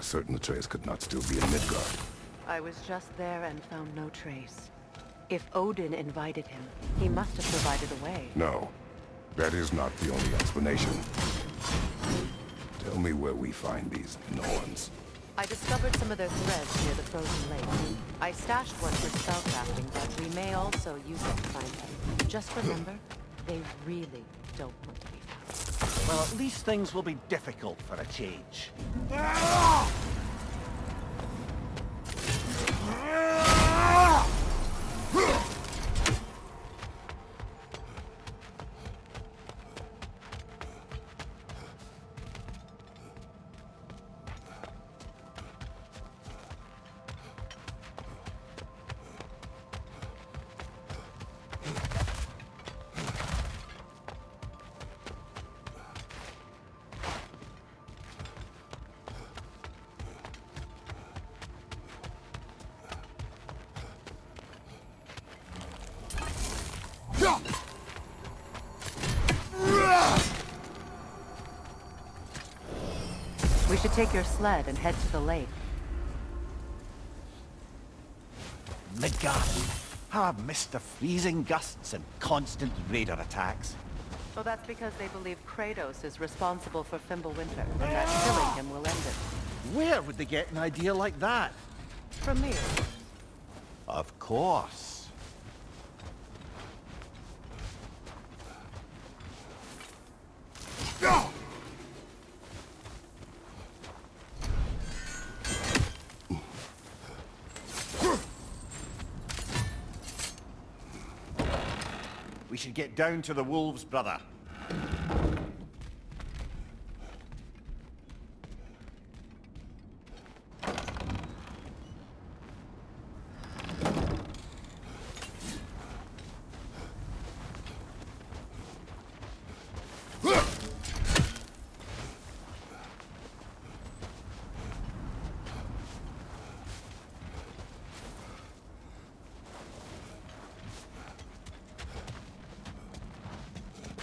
certain Atreus could not still be in Midgard. I was just there and found no trace. If Odin invited him, he must have provided a way. No, that is not the only explanation. Tell me where we find these Norns. I discovered some of their threads near the frozen lake. I stashed one for spellcrafting, but we may also use it to find them. Just remember, they really don't want to be found. Well, at least things will be difficult for a change. We should take your sled and head to the lake. Midgard. How I've missed the freezing gusts and constant raider attacks. Well, that's because they believe Kratos is responsible for Fimbulwinter, and that killing him will end it. Where would they get an idea like that? From me. Of course. We should get down to the wolves, brother.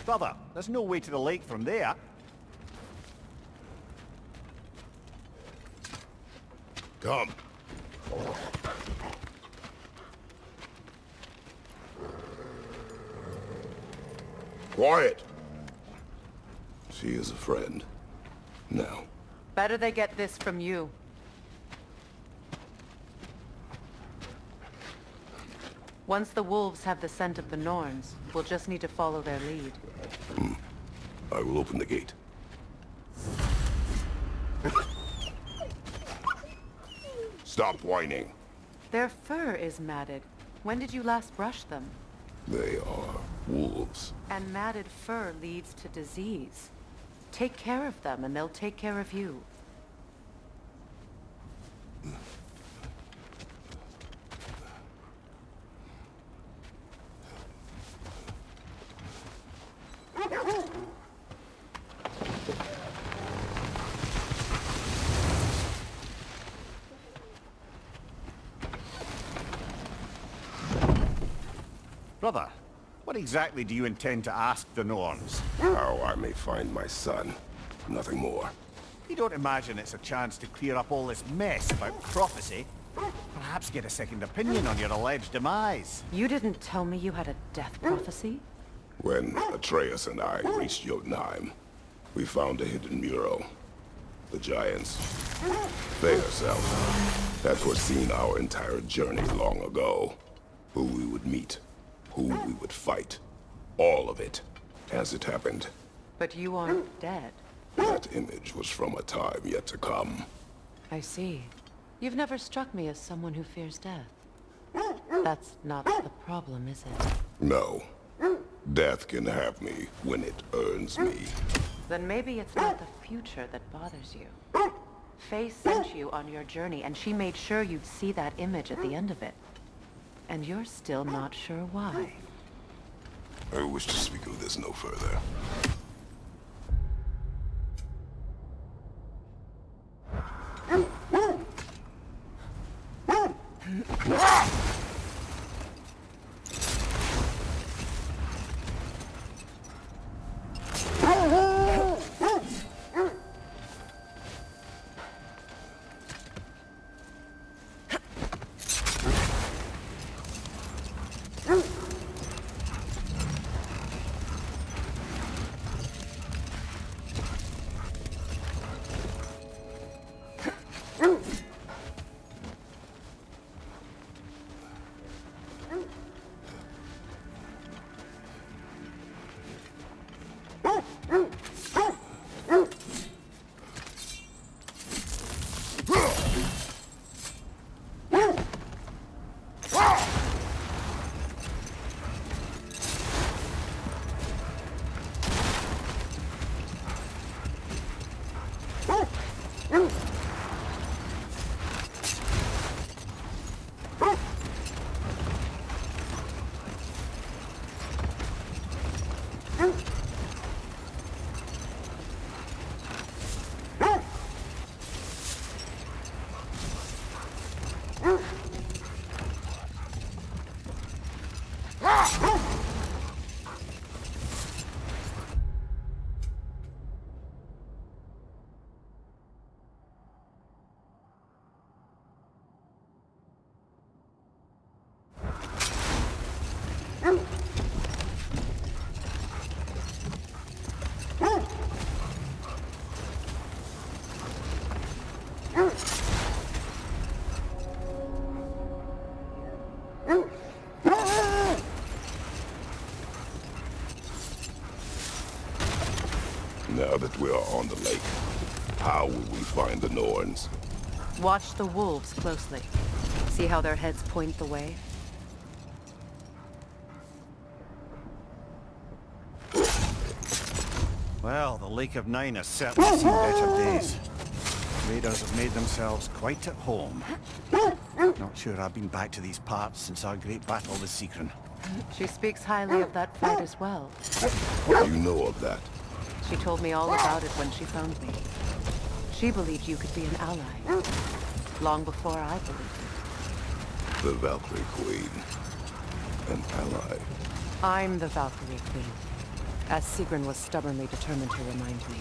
Brother, there's no way to the lake from there. Come. Quiet. She is a friend. Now. Better they get this from you. Once the wolves have the scent of the Norns, we'll just need to follow their lead. I will open the gate. Stop whining. Their fur is matted. When did you last brush them? They are wolves. And matted fur leads to disease. Take care of them and they'll take care of you. Brother, what exactly do you intend to ask the Norns? How I may find my son. Nothing more. You don't imagine it's a chance to clear up all this mess about prophecy? Perhaps get a second opinion on your alleged demise. You didn't tell me you had a death prophecy? When Atreus and I reached Jotunheim, we found a hidden mural. The Giants, they herself, had foreseen our entire journey long ago. Who we would meet, who we would fight. All of it, as it happened. But you aren't dead. That image was from a time yet to come. I see. You've never struck me as someone who fears death. That's not the problem, is it? No. Death can have me when it earns me. Then maybe it's not the future that bothers you. Faye sent you on your journey, and she made sure you'd see that image at the end of it. And you're still not sure why. I wish to speak of this no further. Now that we are on the lake, how will we find the Norns? Watch the wolves closely. See how their heads point the way? Well, the Lake of Nine has certainly seen better days. Raiders have made themselves quite at home. Not sure I've been back to these parts since our great battle with Secren. She speaks highly of that fight as well. What do you know of that? She told me all about it when she found me. She believed you could be an ally. Long before I believed it. The Valkyrie Queen. An ally. I'm the Valkyrie Queen, as Secren was stubbornly determined to remind me.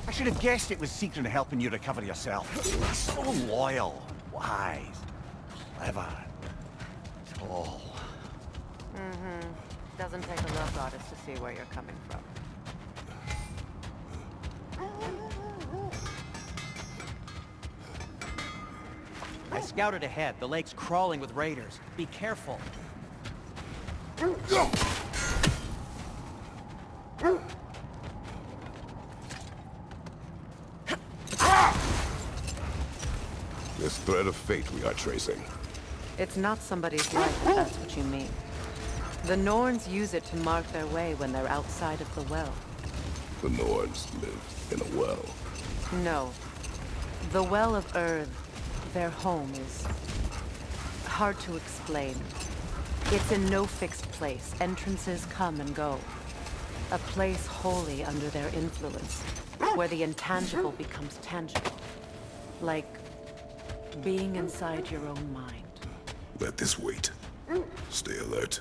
I should have guessed it was Secren helping you recover yourself. So loyal, wise, clever, tall. Doesn't take a love goddess to see where you're coming from. I scouted ahead. The lake's crawling with raiders. Be careful. This thread of fate we are tracing. It's not somebody's life, if that's what you mean. The Norns use it to mark their way when they're outside of the well. The Norns live in a well. No. The Well of Earth, their home, is hard to explain. It's in no fixed place. Entrances come and go. A place wholly under their influence, where the intangible becomes tangible. Like being inside your own mind. Let this wait. Stay alert.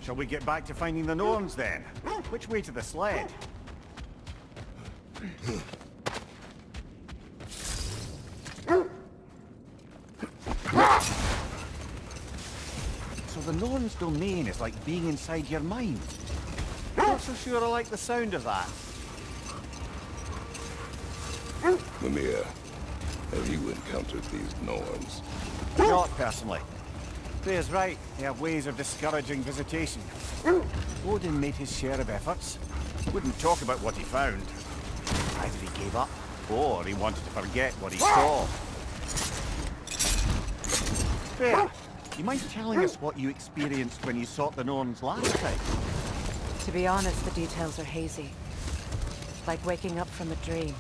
Shall we get back to finding the Norns then? Which way to the sled? So the Norns' domain is like being inside your mind. Not so sure I like the sound of that. Mimir, have you encountered these Norns? Not personally. Freya's right. They have ways of discouraging visitation. Odin made his share of efforts. Wouldn't talk about what he found. Either he gave up, or he wanted to forget what he saw. Freya, you mind telling us what you experienced when you sought the Norns last time? To be honest, the details are hazy. Like waking up from a dream.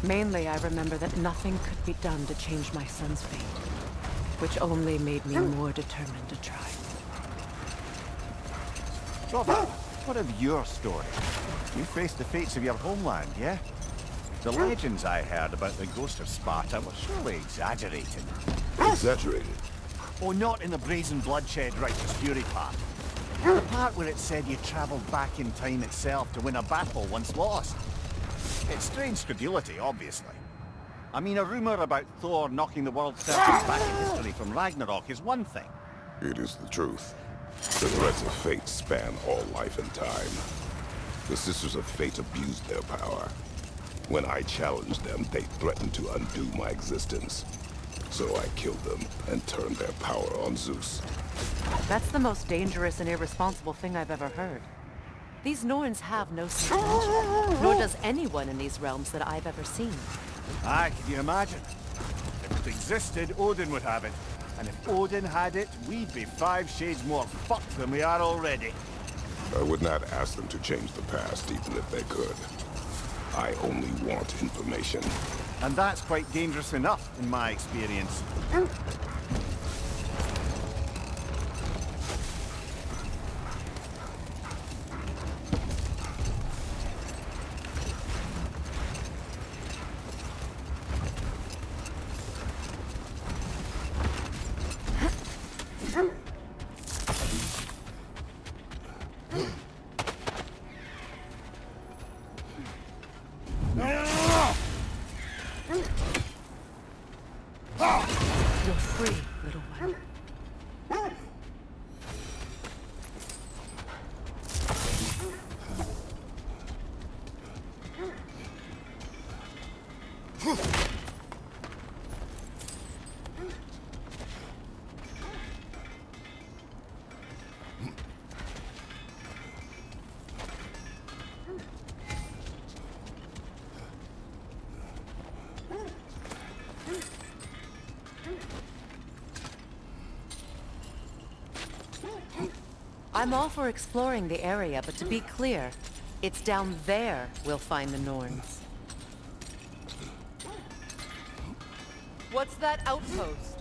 Mainly, I remember that nothing could be done to change my son's fate. which only made me more determined to try. Robert, what of your story? You faced the fates of your homeland, yeah? The legends I heard about the ghost of Sparta were surely exaggerated. Exaggerated? Oh, not in the brazen bloodshed righteous fury part. The part where it said you travelled back in time itself to win a battle once lost. It's strange credulity, obviously. I mean, a rumour about Thor knocking the world serpent back in history from Ragnarok is one thing. It is the truth. The threats of fate span all life and time. The Sisters of Fate abused their power. When I challenged them, they threatened to undo my existence. So I killed them and turned their power on Zeus. That's the most dangerous and irresponsible thing I've ever heard. These Norns have no sense, nor does anyone in these realms that I've ever seen. Aye, can you imagine? If it existed, Odin would have it. And if Odin had it, we'd be 5 shades more fucked than we are already. I would not ask them to change the past, even if they could. I only want information. And that's quite dangerous enough, in my experience. You're free, little one. I'm all for exploring the area, but to be clear, it's down there we'll find the Norns. What's that outpost?